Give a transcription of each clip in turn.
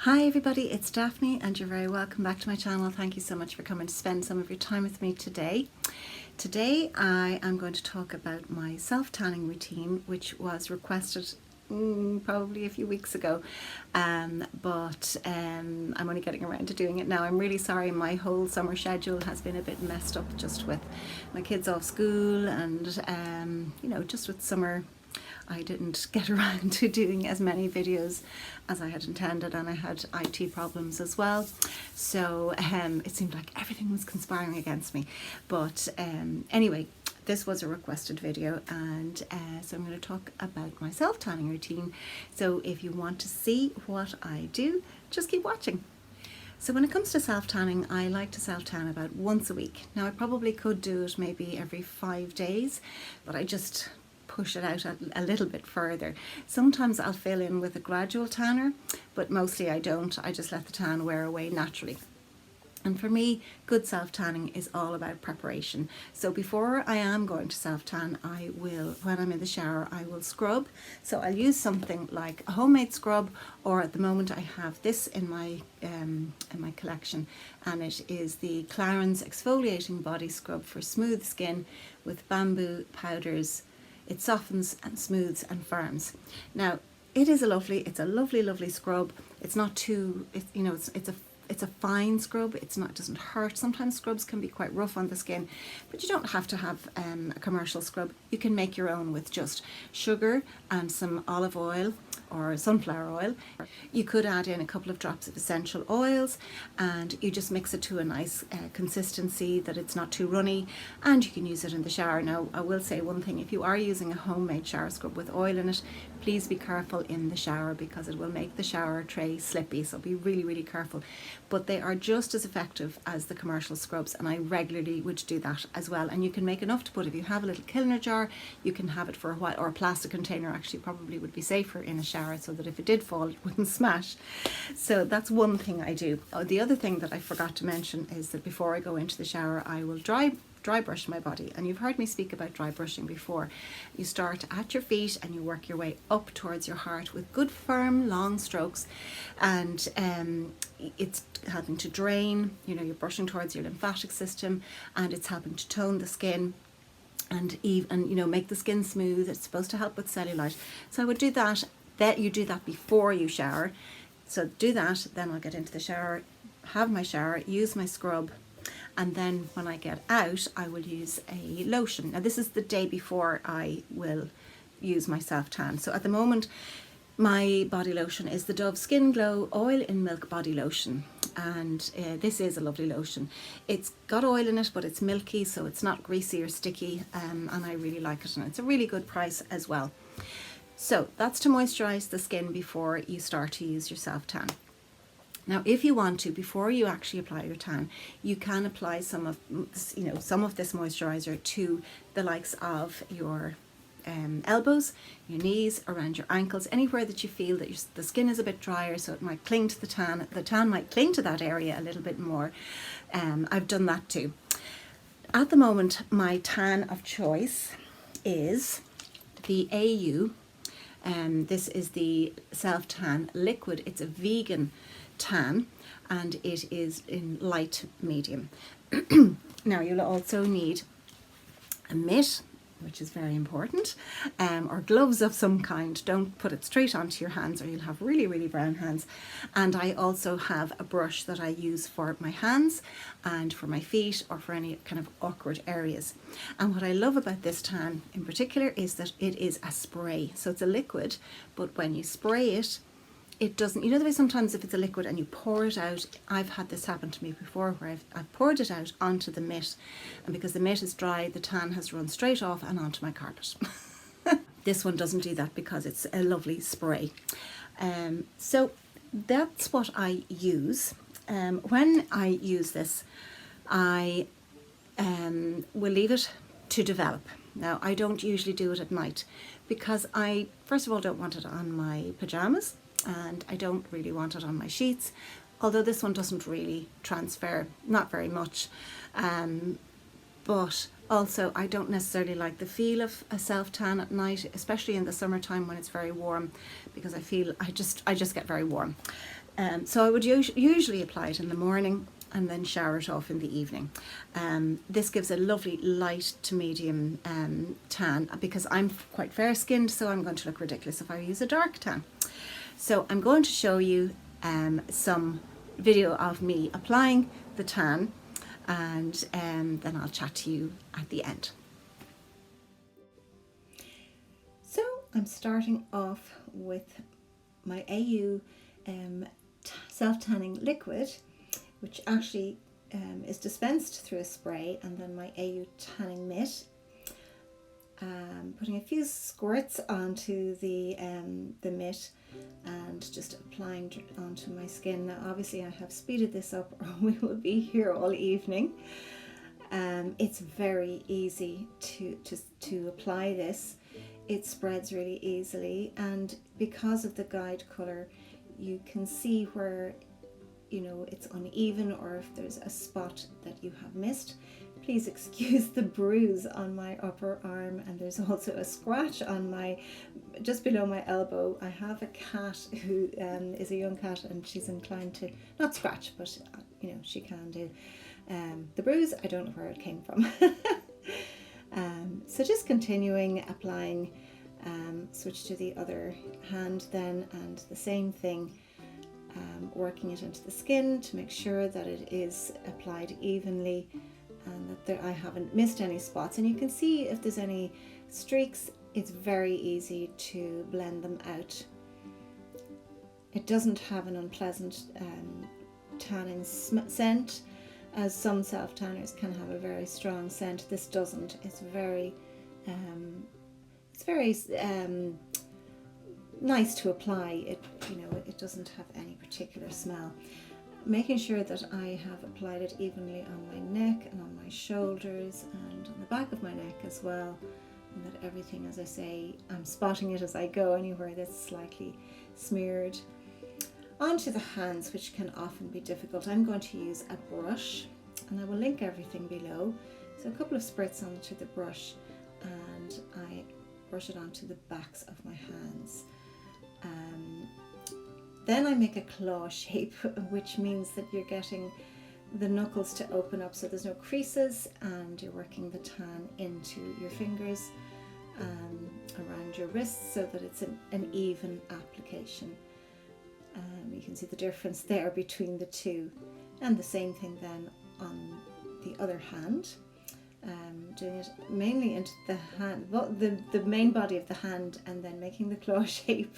Hi everybody, it's Daphne and you're very welcome back to my channel. Thank you so much for coming to spend some of your time with me today. Today I am going to talk about my self-tanning routine, which was requested probably a few weeks ago, but I'm only getting around to doing it now. I'm really sorry, my whole summer schedule has been a bit messed up just with my kids off school and you know, just with summer I didn't get around to doing as many videos as I had intended, and I had IT problems as well, so it seemed like everything was conspiring against me. But anyway, this was a requested video, and so I'm going to talk about my self-tanning routine. So if you want to see what I do, just keep watching. So when it comes to self-tanning, I like to self-tan about once a week. Now I probably could do it maybe every 5 days, but I just push it out a little bit further. Sometimes I'll fill in with a gradual tanner, but mostly I don't. I just let the tan wear away naturally. And for me, good self-tanning is all about preparation. So before I am going to self-tan, I will, when I'm in the shower, I will scrub. So I'll use something like a homemade scrub, or at the moment I have this in my collection, and it is the Clarins Exfoliating Body Scrub for smooth skin with bamboo powders. It softens and smooths and firms. Now, it's a lovely scrub. It's not too, it's a fine scrub. It doesn't hurt. Sometimes scrubs can be quite rough on the skin, but you don't have to have a commercial scrub. You can make your own with just sugar and some olive oil or sunflower oil. You could add in a couple of drops of essential oils, and you just mix it to a nice consistency that it's not too runny, and you can use it in the shower. Now, I will say one thing: if you are using a homemade shower scrub with oil in it, please be careful in the shower, because it will make the shower tray slippy, so be really careful. But they are just as effective as the commercial scrubs, and I regularly would do that as well. And you can make enough to put, if you have a little Kilner jar, you can have it for a while, or a plastic container actually probably would be safer in a shower, so that if it did fall it wouldn't smash. So that's one thing I do. The other thing that I forgot to mention is that before I go into the shower, I will dry brush my body, and you've heard me speak about dry brushing before. You start at your feet and you work your way up towards your heart with good firm long strokes, and it's helping to drain, you're brushing towards your lymphatic system, and it's helping to tone the skin and make the skin smooth. It's supposed to help with cellulite. So I would do that. You do that before you shower. So do that, then I'll get into the shower, have my shower, use my scrub, and then when I get out, I will use a lotion. Now this is the day before I will use my self-tan. So at the moment, my body lotion is the Dove Skin Glow Oil in Milk Body Lotion. And this is a lovely lotion. It's got oil in it, but it's milky, so it's not greasy or sticky, and I really like it, and it's a really good price as well. So that's to moisturize the skin before you start to use your self-tan. Now, if you want to, before you actually apply your tan, you can apply some of this moisturizer to the likes of your elbows, your knees, around your ankles, anywhere that you feel that the skin is a bit drier, so it might cling to the tan. The tan might cling to that area a little bit more. I've done that too. At the moment, my tan of choice is the AYU. This is the self-tan liquid. It's a vegan tan, and it is in light medium. Now, you'll also need a mitt, which is very important, or gloves of some kind. Don't put it straight onto your hands, or you'll have really brown hands. And I also have a brush that I use for my hands and for my feet, or for any kind of awkward areas. And what I love about this tan in particular is that it is a spray. So it's a liquid, but when you spray it, it doesn't, the way sometimes if it's a liquid and you pour it out, I've had this happen to me before, where I've poured it out onto the mitt, and because the mitt is dry, the tan has run straight off and onto my carpet. This one doesn't do that because it's a lovely spray. So that's what I use. When I use this, I will leave it to develop. Now, I don't usually do it at night, because I, first of all, don't want it on my pajamas, and I don't really want it on my sheets, although this one doesn't really transfer, not very much, but also I don't necessarily like the feel of a self-tan at night, especially in the summertime when it's very warm, because I feel I just get very warm. So I would usually apply it in the morning and then shower it off in the evening. This gives a lovely light to medium tan, because I'm quite fair skinned, so I'm going to look ridiculous if I use a dark tan. So I'm going to show you some video of me applying the tan, and then I'll chat to you at the end. So I'm starting off with my AYU self-tanning liquid, which actually is dispensed through a spray, and then my AYU tanning mitt. Putting a few squirts onto the mitt and just applying onto my skin. Now obviously I have speeded this up or we will be here all evening. It's very easy to apply this. It spreads really easily, and because of the guide colour you can see where it's uneven or if there's a spot that you have missed. Please excuse the bruise on my upper arm, and there's also a scratch on just below my elbow. I have a cat who is a young cat, and she's inclined to not scratch, but she can do. The bruise, I don't know where it came from. So just continuing applying, switch to the other hand then, and the same thing. Working it into the skin to make sure that it is applied evenly and that I haven't missed any spots. And you can see if there's any streaks, it's very easy to blend them out. It doesn't have an unpleasant tanning scent, as some self-tanners can have a very strong scent. This doesn't. It's very nice to apply. It doesn't have any particular smell. Making sure that I have applied it evenly on my neck and on my shoulders and on the back of my neck as well, and that everything, as I say, I'm spotting it as I go anywhere that's slightly smeared. Onto the hands, which can often be difficult. I'm going to use a brush, and I will link everything below. So a couple of spritz onto the brush, and I brush it onto the backs of my hands. Then I make a claw shape, which means that you're getting the knuckles to open up so there's no creases, and you're working the tan into your fingers, around your wrists, so that it's an even application. You can see the difference there between the two, and the same thing then on the other hand. Doing it mainly into the hand, the main body of the hand, and then making the claw shape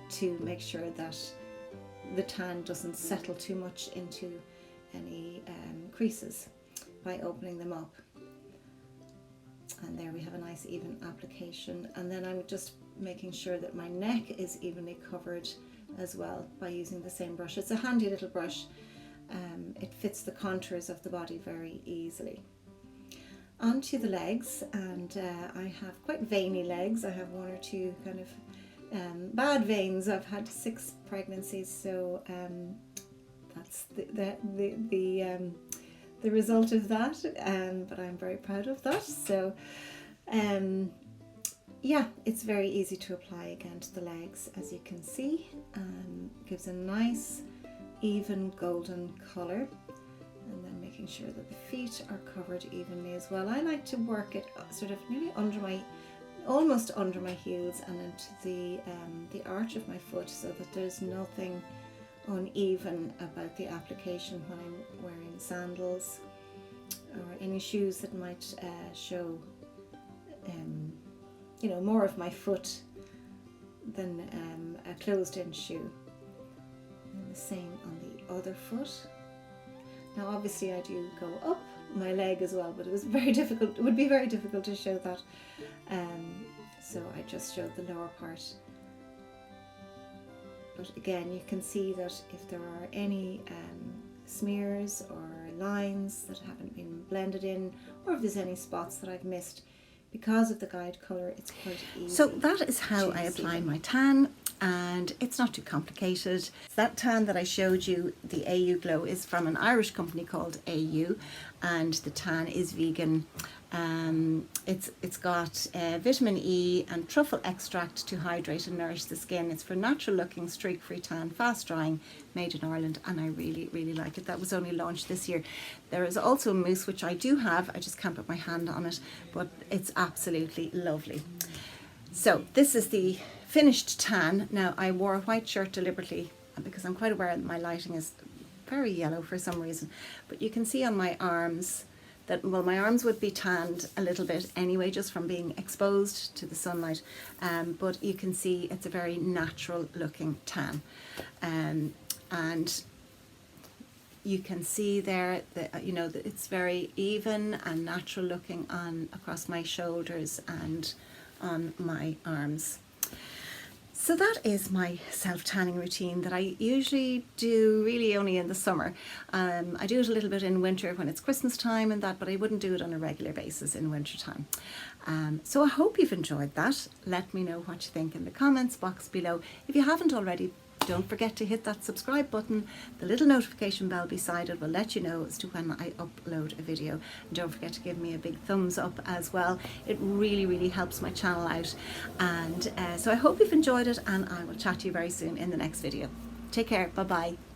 to make sure that the tan doesn't settle too much into any creases by opening them up. And there we have a nice even application. And then I'm just making sure that my neck is evenly covered as well by using the same brush. It's a handy little brush. It fits the contours of the body very easily. Onto the legs, and I have quite veiny legs. I have one or two kind of bad veins. I've had 6 pregnancies, so that's the result of that. But I'm very proud of that. So yeah, it's very easy to apply again to the legs, as you can see. Gives a nice even golden colour, and then making sure that the feet are covered evenly as well. I like to work it sort of nearly almost under my heels and into the arch of my foot, so that there's nothing uneven about the application when I'm wearing sandals or any shoes that might show more of my foot than a closed-in shoe. And the same on the other foot. Now obviously I do go up my leg as well, but it was very difficult. It would be very difficult to show that. So I just showed the lower part. But again, you can see that if there are any smears or lines that haven't been blended in, or if there's any spots that I've missed, because of the guide colour, it's quite easy. So that is how I apply my tan. and it's not too complicated. That tan that I showed you, the AYU Glow, is from an Irish company called AYU, and the tan is vegan. It's got vitamin E and truffle extract to hydrate and nourish the skin. It's for natural looking, streak free tan, fast drying, made in Ireland, and I really like it. That was only launched this year. There is also a mousse which I do have, I just can't put my hand on it, but it's absolutely lovely. So this is the finished tan. Now, I wore a white shirt deliberately because I'm quite aware that my lighting is very yellow for some reason, but you can see on my arms that, well, my arms would be tanned a little bit anyway just from being exposed to the sunlight, but you can see it's a very natural looking tan, and you can see there that, you know, that it's very even and natural looking on across my shoulders and on my arms. So that is my self-tanning routine that I usually do really only in the summer. I do it a little bit in winter when it's Christmas time and that, but I wouldn't do it on a regular basis in winter time. So I hope you've enjoyed that. Let me know what you think in the comments box below. If you haven't already, don't forget to hit that subscribe button. The little notification bell beside it will let you know as to when I upload a video. And don't forget to give me a big thumbs up as well. It really helps my channel out. And so I hope you've enjoyed it, and I will chat to you very soon in the next video. Take care. Bye bye.